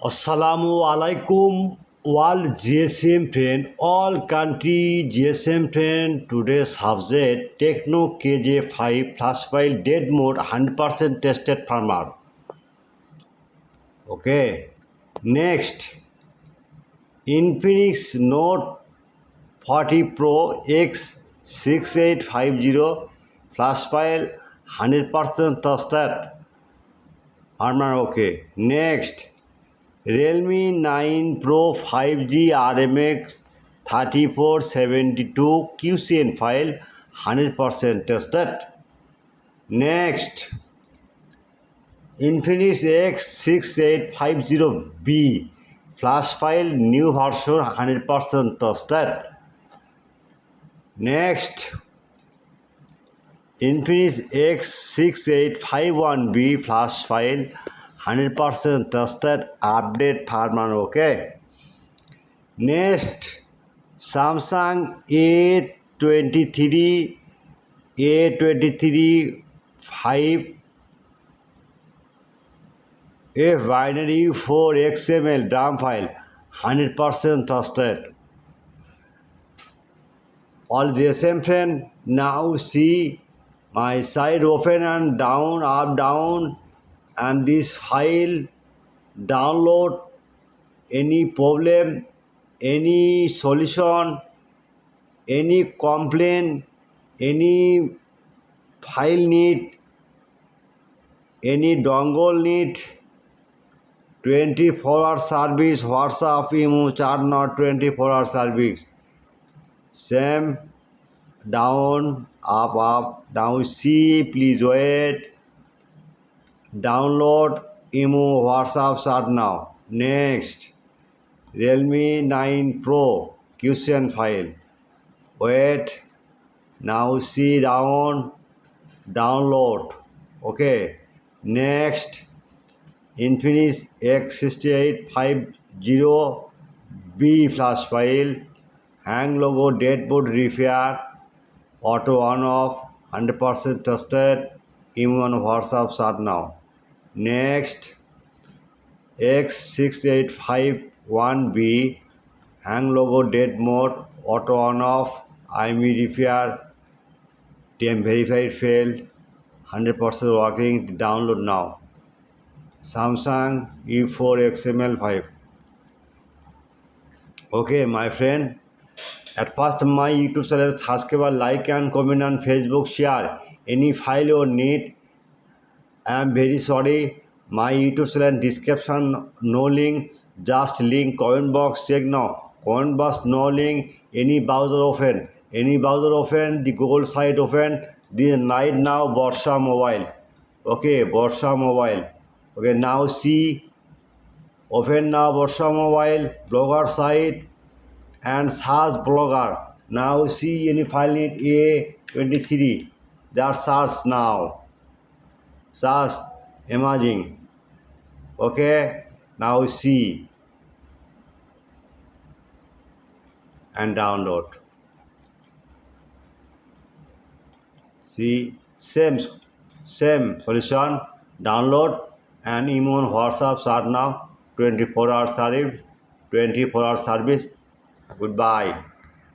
Assalamu alaikum, all GSM friend, all country GSM friend. Today's subject Techno KJ5 flash file dead mode 100% tested farmer. Okay. Next, Infinix Note 40 Pro X6850 flash file 100% tested farmer. Okay. Next, Realme 9 Pro 5G RMX 3472 QCN file 100% tested. Next, Infinix X6850B flash file new version 100% tested. Next, Infinix X6851B flash file 100% tested update farmer. Okay. Next, Samsung A23 A235F binary for XML DRAM file 100% tested. All GSM friend, now see my side open and down, up, down, and this file download. Any problem, any solution, any complaint, any file need, any dongle need, 24-hour service, WhatsApp, email, chat, not 24-hour service. Same, down, up, down, see, please wait, download, email, WhatsApp, chat now. Next, Realme 9 Pro QCN file. Wait. Now see down. Download. Okay. Next. Infinix X6850B flash file. Hang logo deadboard repair. Auto on off. 100% tested. Email on WhatsApp start now. Next. X6851B hang logo dead mode auto on off IME repair TM verified failed 100% working download now. Samsung E4 XML5. Okay my friend, at first my YouTube channel subscribe, like and comment on Facebook, share any file you need. I am very sorry. My YouTube channel description no link, just link comment box check now. Comment box no link, any browser open, the Google site open, the night now Borsha mobile. Okay, Borsha mobile. Okay, now see, open now Borsha mobile, blogger site and search blogger. Now see any file need A23. That search now. Search emerging. Okay, now see and download. See same solution. Download and email WhatsApp start now. 24-hour service. 24-hour service. Goodbye.